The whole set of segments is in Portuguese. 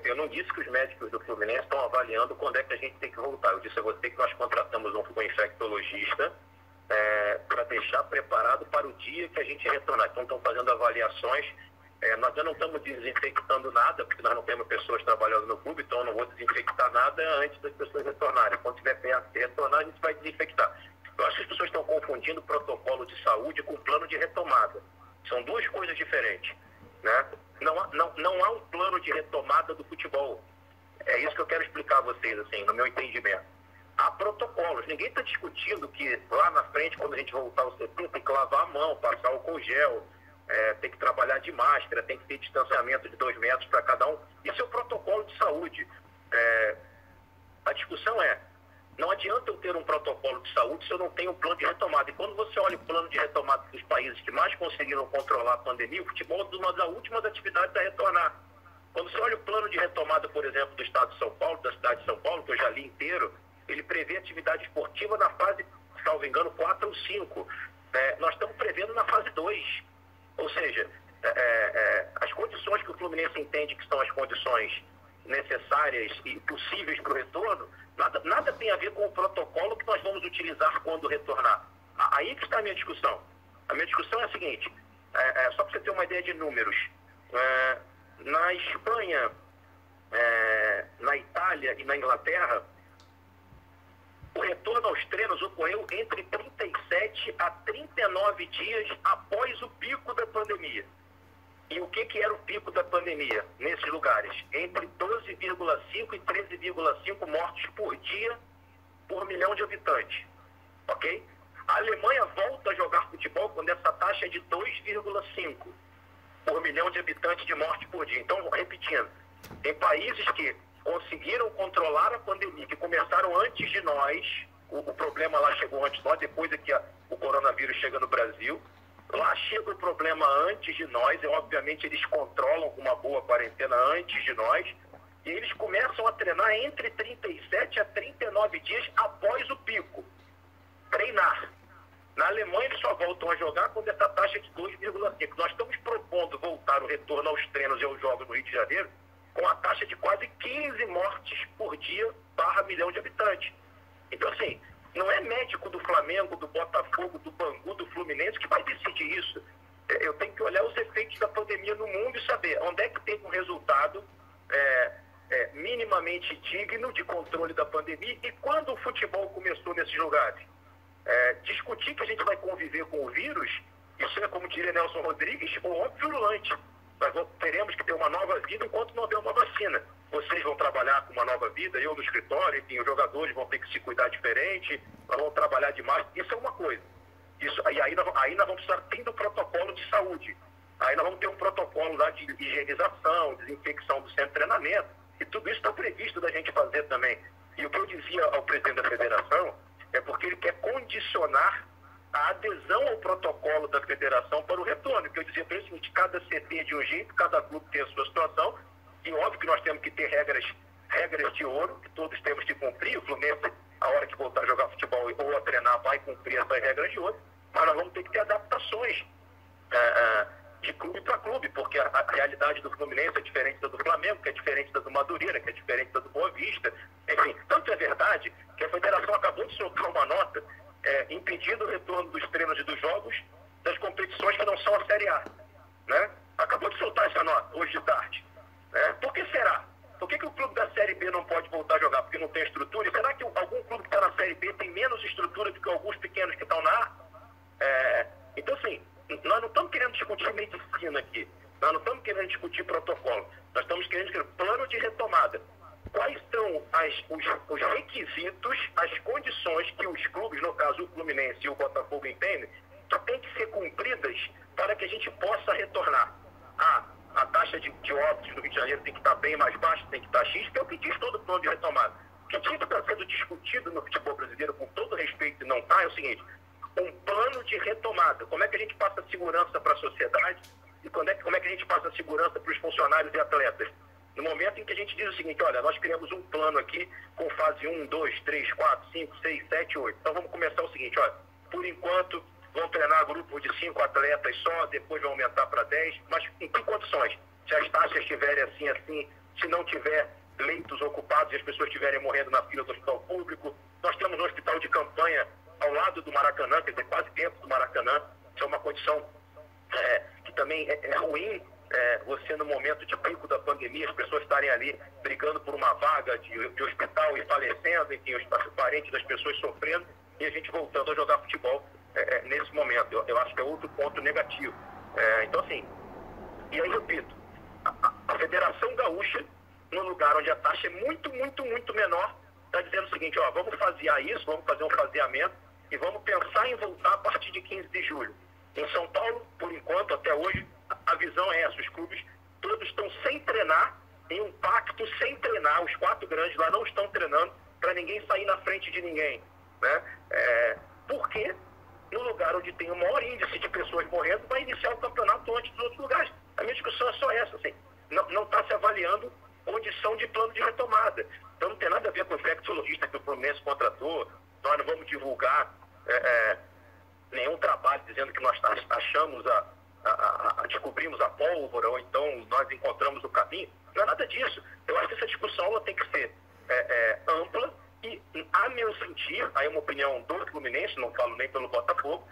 eu não disse que os médicos do Fluminense estão avaliando quando é que a gente tem que voltar. Eu disse a você que nós contratamos um infectologista para deixar preparado para o dia que a gente retornar. Então, estão fazendo avaliações. Nós já não estamos desinfectando nada, porque nós não temos pessoas trabalhando no clube, então eu não vou desinfectar nada antes das pessoas retornarem. Quando tiver perto de retornar, a gente vai desinfectar. Eu acho que as pessoas estão confundindo protocolo de saúde com plano de retomada. São duas coisas diferentes, né? Não há um plano de retomada do futebol. É isso que eu quero explicar a vocês, assim, no meu entendimento. Há protocolos. Ninguém está discutindo que lá na frente, quando a gente voltar ao CT, tem que lavar a mão, passar álcool gel, tem que trabalhar de máscara, tem que ter distanciamento de 2 metros para cada um. Isso é o protocolo de saúde. A discussão é, não adianta eu ter um protocolo de saúde se eu não tenho um plano de retomada. E quando você olha o plano de retomada dos países que mais conseguiram controlar a pandemia, o futebol é uma das últimas atividades a retornar. Quando você olha o plano de retomada, por exemplo, do Estado de São Paulo, da cidade de São Paulo, que eu já li inteiro, ele prevê atividade esportiva na fase, salvo engano, 4 ou 5. Nós estamos prevendo na fase 2. Ou seja, as condições que o Fluminense entende que são as condições necessárias e possíveis para o retorno, nada tem a ver com o protocolo que nós vamos utilizar quando retornar. Aí que está a minha discussão. A minha discussão é a seguinte, só para você ter uma ideia de números. Na Espanha, na Itália e na Inglaterra, o retorno aos treinos ocorreu entre 37 a 39 dias após o pico da pandemia. E o que era o pico da pandemia nesses lugares? Entre 12,5 e 13,5 mortes por dia por milhão de habitantes. Ok? A Alemanha volta a jogar futebol quando essa taxa é de 2,5 por milhão de habitantes de morte por dia. Então, repetindo, tem países que conseguiram controlar a pandemia, que começaram antes de nós, o problema lá chegou antes de nós, depois é que o coronavírus chega no Brasil. Lá chega o problema antes de nós, e obviamente eles controlam com uma boa quarentena antes de nós, e eles começam a treinar entre 37 a 39 dias após o pico. Treinar. Na Alemanha eles só voltam a jogar quando essa taxa é de 2,5. Nós estamos propondo voltar o retorno aos treinos e aos jogos no Rio de Janeiro com a taxa de quase 15 mortes por dia / milhão de habitantes. Então, assim, não é médico do Flamengo, do Botafogo, do Bangu, do Fluminense que vai decidir isso. Eu tenho que olhar os efeitos da pandemia no mundo e saber onde é que teve um resultado minimamente digno de controle da pandemia e quando o futebol começou nesses lugares. Discutir que a gente vai conviver com o vírus, isso é, como diria Nelson Rodrigues, o óbvio virulante. Nós teremos que ter uma nova vida enquanto não houver uma vacina. Vocês vão trabalhar com uma nova vida, eu no escritório, enfim, os jogadores vão ter que se cuidar diferente, nós vamos trabalhar demais. Isso é uma coisa. Aí nós vamos precisar ter do protocolo de saúde. Aí nós vamos ter um protocolo lá de higienização, desinfecção do centro de treinamento, e tudo isso está previsto da gente fazer também. E o que eu dizia ao presidente da federação é porque ele quer condicionar a adesão ao protocolo da federação para o retorno. Porque eu dizia para ele o seguinte, cada CT é de um jeito, cada clube tem a sua situação, e óbvio que nós temos que ter regras de ouro, que todos temos que cumprir. O Fluminense, a hora que voltar a jogar futebol ou a treinar, vai cumprir essas regras de ouro, mas nós vamos ter que ter adaptações de clube para clube, porque a realidade do Fluminense é diferente da do Flamengo, que é diferente da do Madureira, que é diferente da do Boa Vista. Enfim, tanto é verdade que a federação acabou de soltar uma nota impedindo o retorno dos treinos e dos jogos das competições que não são a Série A. Né? Acabou de soltar essa nota, hoje de tarde. Por que será? Por que o clube da Série B não pode voltar a jogar? Porque não tem estrutura? E será que algum clube que está na Série B tem menos estrutura do que alguns pequenos que estão na A? Então, assim, nós não estamos querendo discutir medicina aqui. Nós não estamos querendo discutir protocolo. Nós estamos querendo discutir plano de retomada. Quais são os requisitos, as condições que os clubes, no caso o Fluminense e o Botafogo, entendem que têm que ser cumpridas para que a gente possa retornar? A taxa de óbitos no Rio de Janeiro tem que estar bem mais baixa, tem que estar X, que é o que diz todo o plano de retomada. O que tinha que estar sendo discutido no futebol brasileiro, com todo respeito, e não está, é o seguinte: um plano de retomada. Como é que a gente passa segurança para a sociedade e como é que a gente passa segurança para os funcionários e atletas? No momento em que a gente diz o seguinte, olha, nós criamos um plano aqui com fase 1, 2, 3, 4, 5, 6, 7, 8. Então vamos começar o seguinte, olha, por enquanto vão treinar grupos de 5 atletas só, depois vão aumentar para 10, mas em que condições? Se as taxas estiverem assim, se não tiver leitos ocupados e as pessoas estiverem morrendo na fila do hospital público. Nós temos um hospital de campanha ao lado do Maracanã, quer dizer, quase dentro do Maracanã. Isso é uma condição que também é ruim, você no momento de pico da pandemia, as pessoas estarem ali brigando por uma vaga de hospital e falecendo, enfim, os parentes das pessoas sofrendo, e a gente voltando a jogar futebol nesse momento. Eu acho que é outro ponto negativo. Então, assim, e aí, repito, a Federação Gaúcha, no lugar onde a taxa é muito, muito, muito menor, está dizendo o seguinte, ó, vamos fasear isso, vamos fazer um faseamento e vamos pensar em voltar a partir de 15 de julho. Em São Paulo, por enquanto, até hoje, a visão é essa, os clubes todos estão sem treinar, em um pacto sem treinar, os 4 grandes lá não estão treinando para ninguém sair na frente de ninguém, né? Porque no lugar onde tem o maior índice de pessoas morrendo, vai iniciar o campeonato antes dos outros lugares. A minha discussão é só essa, assim, não está se avaliando condição de plano de retomada. Então não tem nada a ver com o infectologista que o Fluminense contratou, nós não vamos divulgar nenhum trabalho dizendo que nós achamos descobrimos a pólvora, ou então nós encontramos o caminho. Não é nada disso. Eu acho que essa discussão ela tem que ser ampla e, a meu sentir, aí é uma opinião do Fluminense, não falo nem pelo Botafogo,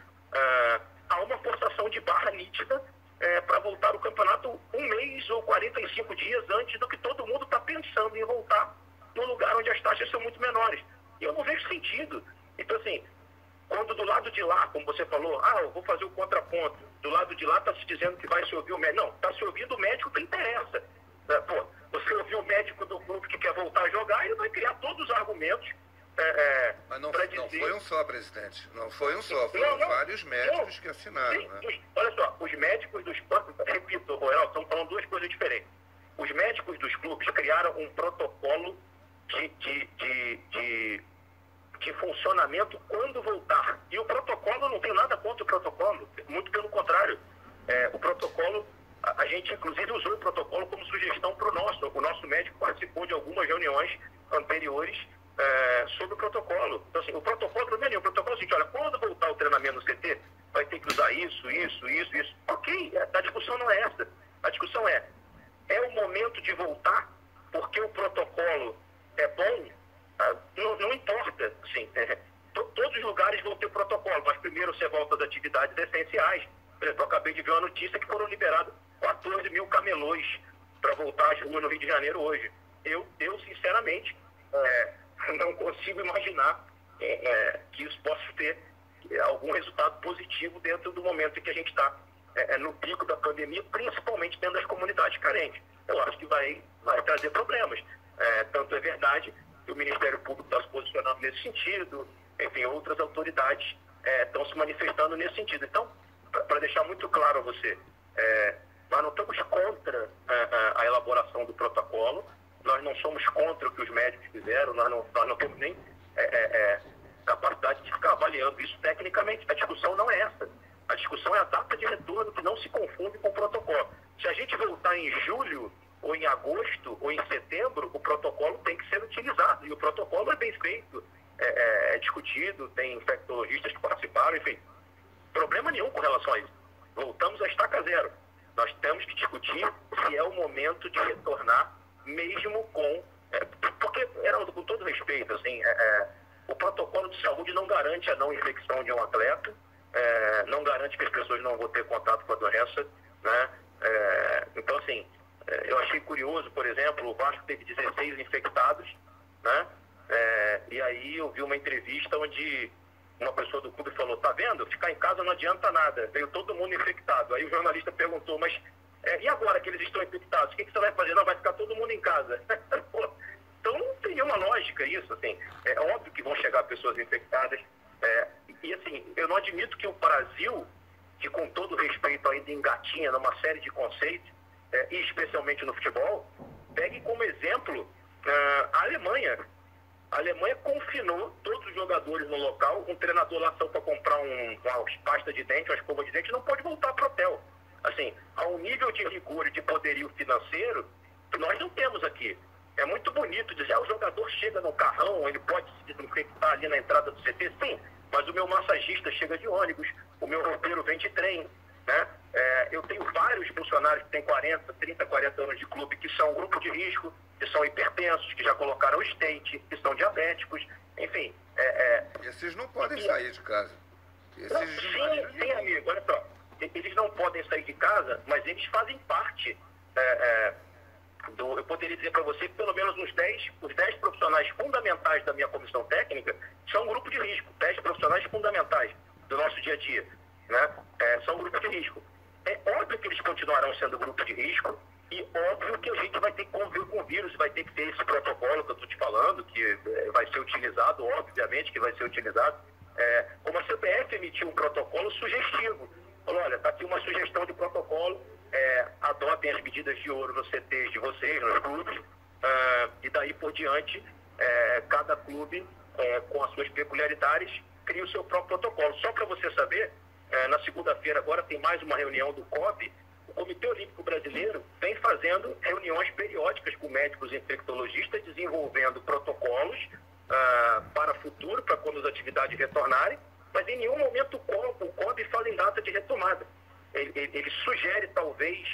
há uma forçação de barra nítida para voltar o campeonato 1 mês ou 45 dias antes do que todo mundo está pensando em voltar no lugar onde as taxas são muito menores. E eu não vejo sentido. Então, assim, quando do lado de lá, como você falou, eu vou fazer o contraponto, do lado de lá está se dizendo que vai se ouvir o médico. Não, está se ouvindo o médico que interessa. Você ouviu o médico do clube que quer voltar a jogar, ele vai criar todos os argumentos mas não dizer... não foi um só, presidente. Não foi um só, foram vários médicos que assinaram. Sim, né? Olha só, os médicos dos clubes, repito, Royal, estamos falando 2 coisas diferentes. Os médicos dos clubes criaram um protocolo de funcionamento quando voltar. E o protocolo, eu não tenho nada contra o protocolo, muito pelo contrário. O protocolo, a gente inclusive usou o protocolo como sugestão para o nosso médico participou de algumas reuniões anteriores sobre o protocolo. Então, assim, o protocolo também é o protocolo é o seguinte, olha, quando voltar o treinamento no CT, vai ter que usar isso. Ok, a discussão não é essa. A discussão é o momento de voltar, porque o protocolo é bom, não importa, assim, todos os lugares vão ter protocolo, mas primeiro você volta das atividades essenciais. Por exemplo, eu acabei de ver uma notícia que foram liberados 14 mil camelôs para voltar às ruas no Rio de Janeiro hoje. Eu sinceramente, não consigo imaginar que isso possa ter algum resultado positivo dentro do momento em que a gente está no pico da pandemia, principalmente dentro das comunidades carentes. Eu acho que vai trazer problemas. Tanto é verdade que o Ministério Público está se posicionando nesse sentido, enfim, outras autoridades estão se manifestando nesse sentido. Então, para deixar muito claro a você, nós não estamos contra a elaboração do protocolo, nós não somos contra o que os médicos fizeram, nós não temos nem capacidade de ficar avaliando isso tecnicamente. A discussão não é essa. A discussão é a data de retorno, que não se confunde com o protocolo. Se a gente voltar em julho, ou em agosto, ou em setembro, o protocolo tem que ser utilizado. E o protocolo é bem feito, é discutido, tem infectologistas que participaram, enfim. Problema nenhum com relação a isso. Voltamos a estaca zero. Nós temos que discutir se é o momento de retornar, mesmo com... porque, Heraldo, com todo respeito, assim, o protocolo de saúde não garante a não infecção de um atleta, não garante que as pessoas não vão ter contato com a doença, né? Então, assim, eu achei curioso, por exemplo, o Vasco teve 16 infectados, né? E aí eu vi uma entrevista onde uma pessoa do clube falou, tá vendo? Ficar em casa não adianta nada, veio todo mundo infectado. Aí o jornalista perguntou, mas e agora que eles estão infectados, o que você vai fazer? Não, vai ficar todo mundo em casa. Pô, então não tem nenhuma lógica isso, assim. É óbvio que vão chegar pessoas infectadas. E assim, eu não admito que o Brasil, que com todo respeito ainda engatinha numa série de conceitos, e especialmente no futebol, pegue como exemplo a Alemanha. A Alemanha confinou todos os jogadores no local, um treinador lá só para comprar uma pasta de dente, uma escova de dente, não pode voltar para o hotel. Assim, há um nível de rigor e de poderio financeiro que nós não temos aqui. É muito bonito dizer, o jogador chega no carrão, ele pode se desinfectar ali na entrada do CT, sim, mas o meu massagista chega de ônibus, o meu roupeiro vem de trem, né? Eu tenho vários funcionários que têm 40 anos de clube, que são grupo de risco, que são hipertensos, que já colocaram stent, que são diabéticos, enfim. Esses não podem sair de casa. Sim, amigo, olha só. Eles não podem sair de casa, mas eles fazem parte eu poderia dizer para você que pelo menos os 10 profissionais fundamentais da minha comissão técnica são um grupo de risco, 10 profissionais fundamentais do nosso dia a dia, né? São um grupo de risco. É óbvio que eles continuarão sendo grupo de risco e óbvio que a gente vai ter que conviver com o vírus, vai ter que ter esse protocolo que eu estou te falando, que vai ser utilizado, obviamente que vai ser utilizado. Como a CBF emitiu um protocolo sugestivo, falou, olha, está aqui uma sugestão de protocolo, adotem as medidas de ouro nos CTs de vocês, nos clubes, e daí por diante, cada clube, com as suas peculiaridades, cria o seu próprio protocolo. Só para você saber, na segunda-feira agora tem mais uma reunião do COB. O Comitê Olímpico Brasileiro vem fazendo reuniões periódicas com médicos infectologistas, desenvolvendo protocolos para o futuro, para quando as atividades retornarem, mas em nenhum momento o COB fala em data de retomada. Ele sugere talvez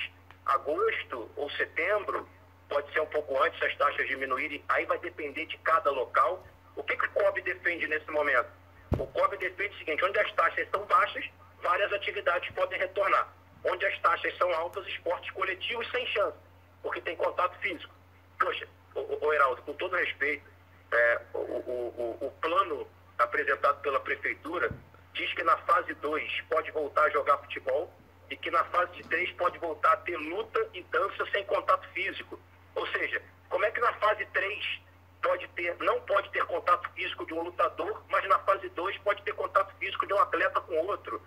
agosto ou setembro, pode ser um pouco antes, se as taxas diminuírem, aí vai depender de cada local. O que o COB defende nesse momento? O COB defende o seguinte: onde as taxas estão baixas, várias atividades podem retornar. Onde as taxas são altas, esportes coletivos sem chance, porque tem contato físico. Poxa, Heraldo, com todo respeito, o plano apresentado pela Prefeitura diz que na fase 2 pode voltar a jogar futebol e que na fase 3 pode voltar a ter luta e dança sem contato físico. Ou seja, como é que na fase 3 não pode ter contato físico de um lutador, mas na fase 2 pode ter contato físico de um atleta com outro?